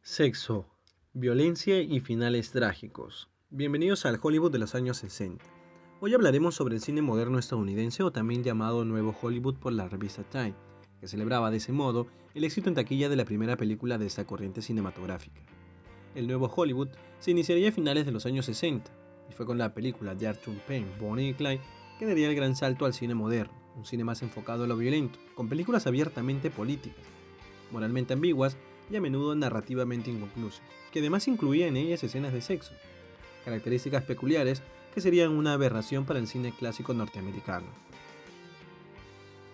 Sexo, violencia y finales trágicos. Bienvenidos al Hollywood de los años 60. Hoy hablaremos sobre el cine moderno estadounidense o también llamado Nuevo Hollywood por la revista Time, que celebraba de ese modo el éxito en taquilla de la primera película de esta corriente cinematográfica. El Nuevo Hollywood se iniciaría a finales de los años 60 y fue con la película de Arthur Penn, Bonnie y Clyde, que daría el gran salto al cine moderno, un cine más enfocado a lo violento, con películas abiertamente políticas, moralmente ambiguas y a menudo narrativamente inconclusas, que además incluía en ellas escenas de sexo, características peculiares que serían una aberración para el cine clásico norteamericano.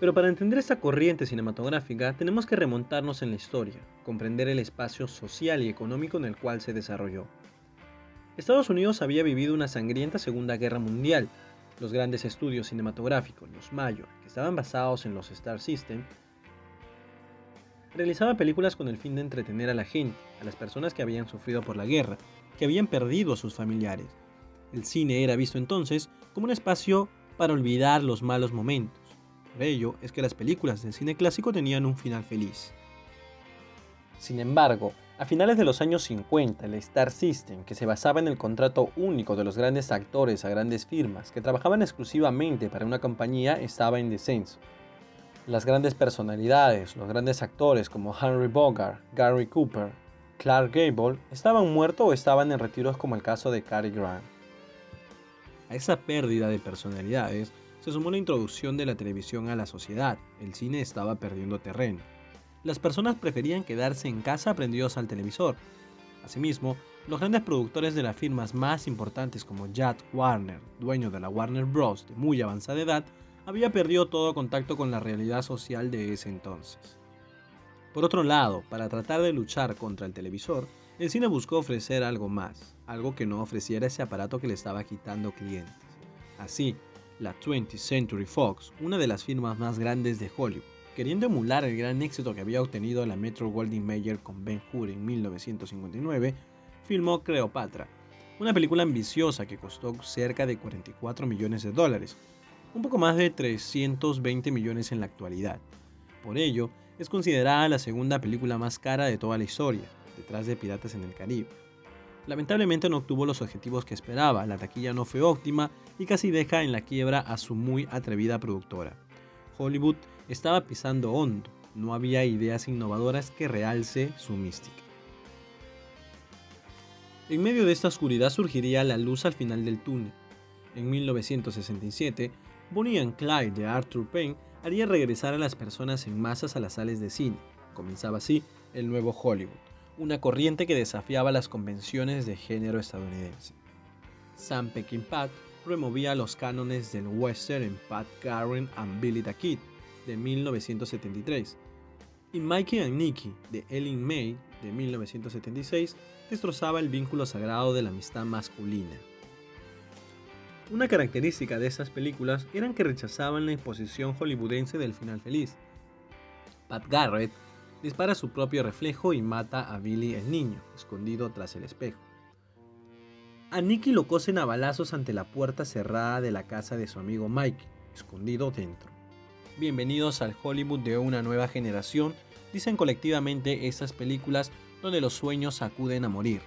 Pero para entender esta corriente cinematográfica tenemos que remontarnos en la historia, comprender el espacio social y económico en el cual se desarrolló. Estados Unidos había vivido una sangrienta Segunda Guerra Mundial. Los grandes estudios cinematográficos, los Major, que estaban basados en los Star System, realizaba películas con el fin de entretener a la gente, a las personas que habían sufrido por la guerra, que habían perdido a sus familiares. El cine era visto entonces como un espacio para olvidar los malos momentos. Por ello es que las películas del cine clásico tenían un final feliz. Sin embargo, a finales de los años 50, el Star System, que se basaba en el contrato único de los grandes actores a grandes firmas que trabajaban exclusivamente para una compañía, estaba en descenso. Las grandes personalidades, los grandes actores como Henry Bogart, Gary Cooper, Clark Gable, estaban muertos o estaban en retiros como el caso de Cary Grant. A esa pérdida de personalidades se sumó la introducción de la televisión a la sociedad. El cine estaba perdiendo terreno. Las personas preferían quedarse en casa prendidos al televisor. Asimismo, los grandes productores de las firmas más importantes como Jack Warner, dueño de la Warner Bros. De muy avanzada edad, había perdido todo contacto con la realidad social de ese entonces. Por otro lado, para tratar de luchar contra el televisor, el cine buscó ofrecer algo más, algo que no ofreciera ese aparato que le estaba quitando clientes. Así, la 20th Century Fox, una de las firmas más grandes de Hollywood, queriendo emular el gran éxito que había obtenido la Metro-Goldwyn-Mayer con Ben-Hur en 1959, filmó Cleopatra, una película ambiciosa que costó cerca de $44 millones, un poco más de 320 millones en la actualidad. Por ello, es considerada la segunda película más cara de toda la historia, detrás de Piratas en el Caribe. Lamentablemente no obtuvo los objetivos que esperaba, la taquilla no fue óptima y casi deja en la quiebra a su muy atrevida productora. Hollywood estaba pisando hondo, no había ideas innovadoras que realce su mística. En medio de esta oscuridad surgiría la luz al final del túnel. En 1967, Bonnie and Clyde de Arthur Penn haría regresar a las personas en masas a las salas de cine. Comenzaba así el nuevo Hollywood, una corriente que desafiaba las convenciones de género estadounidense. Sam Peckinpah removía los cánones del western en Pat Garrett and Billy the Kid de 1973 y Mikey and Nicky de Ellen May de 1976 destrozaba el vínculo sagrado de la amistad masculina. Una característica de estas películas eran que rechazaban la imposición hollywoodense del final feliz. Pat Garrett dispara su propio reflejo y mata a Billy el niño, escondido tras el espejo. A Nicky lo cosen a balazos ante la puerta cerrada de la casa de su amigo Mike, escondido dentro. Bienvenidos al Hollywood de una nueva generación, dicen colectivamente estas películas donde los sueños acuden a morir.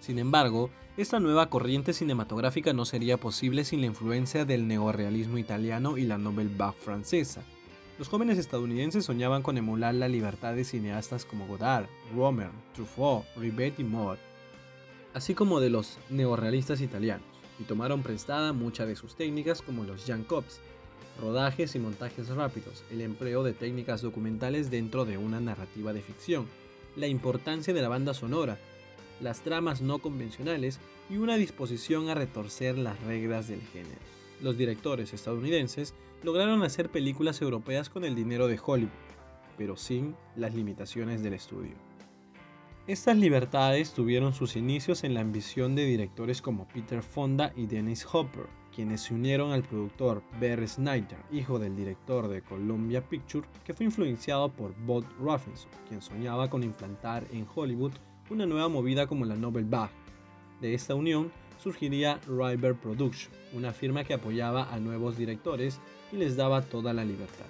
Sin embargo, esta nueva corriente cinematográfica no sería posible sin la influencia del neorrealismo italiano y la Nouvelle Vague francesa. Los jóvenes estadounidenses soñaban con emular la libertad de cineastas como Godard, Romer, Truffaut, Ribet y Moore, así como de los neorrealistas italianos, y tomaron prestada muchas de sus técnicas como los Jacobs, rodajes y montajes rápidos, el empleo de técnicas documentales dentro de una narrativa de ficción, la importancia de la banda sonora, las tramas no convencionales y una disposición a retorcer las reglas del género. Los directores estadounidenses lograron hacer películas europeas con el dinero de Hollywood, pero sin las limitaciones del estudio. Estas libertades tuvieron sus inicios en la ambición de directores como Peter Fonda y Dennis Hopper, quienes se unieron al productor Barry Snyder, hijo del director de Columbia Pictures, que fue influenciado por Bud Robinson, quien soñaba con implantar en Hollywood una nueva movida como la Nouvelle Vague. De esta unión surgiría River Productions, una firma que apoyaba a nuevos directores y les daba toda la libertad.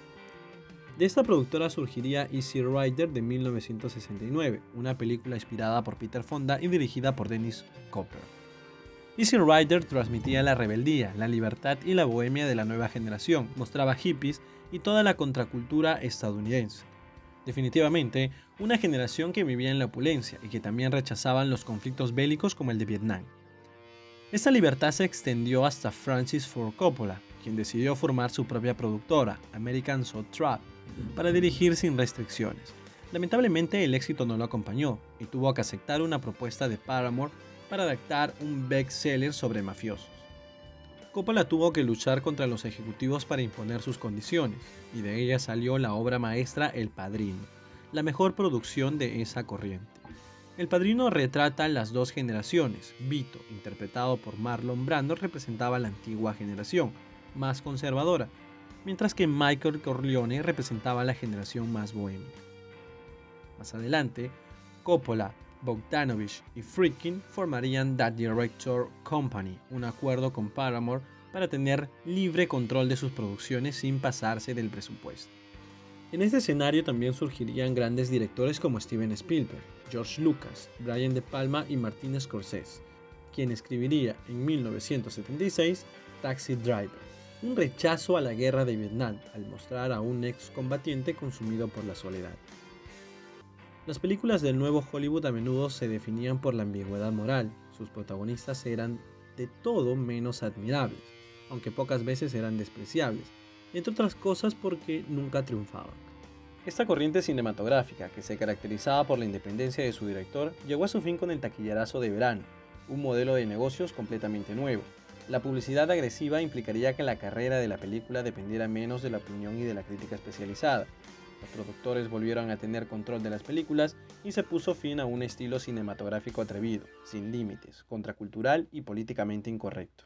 De esta productora surgiría Easy Rider de 1969, una película inspirada por Peter Fonda y dirigida por Dennis Cooper. Easy Rider transmitía la rebeldía, la libertad y la bohemia de la nueva generación, mostraba hippies y toda la contracultura estadounidense. Definitivamente, una generación que vivía en la opulencia y que también rechazaban los conflictos bélicos como el de Vietnam. Esta libertad se extendió hasta Francis Ford Coppola, quien decidió formar su propia productora, American Soundtrack, para dirigir sin restricciones. Lamentablemente el éxito no lo acompañó y tuvo que aceptar una propuesta de Paramount para adaptar un bestseller sobre mafiosos. Coppola tuvo que luchar contra los ejecutivos para imponer sus condiciones, y de ella salió la obra maestra El Padrino, la mejor producción de esa corriente. El Padrino retrata las dos generaciones. Vito, interpretado por Marlon Brando, representaba la antigua generación, más conservadora, mientras que Michael Corleone representaba la generación más bohemia. Más adelante, Coppola, Bogdanovich y Friedkin formarían The Director Company, un acuerdo con Paramount para tener libre control de sus producciones sin pasarse del presupuesto. En este escenario también surgirían grandes directores como Steven Spielberg, George Lucas, Brian De Palma y Martin Scorsese, quien escribiría en 1976 Taxi Driver, un rechazo a la guerra de Vietnam al mostrar a un excombatiente consumido por la soledad. Las películas del nuevo Hollywood a menudo se definían por la ambigüedad moral. Sus protagonistas eran de todo menos admirables, aunque pocas veces eran despreciables, entre otras cosas porque nunca triunfaban. Esta corriente cinematográfica, que se caracterizaba por la independencia de su director, llegó a su fin con El taquillerazo de verano, un modelo de negocios completamente nuevo. La publicidad agresiva implicaría que la carrera de la película dependiera menos de la opinión y de la crítica especializada. Los productores volvieron a tener control de las películas y se puso fin a un estilo cinematográfico atrevido, sin límites, contracultural y políticamente incorrecto.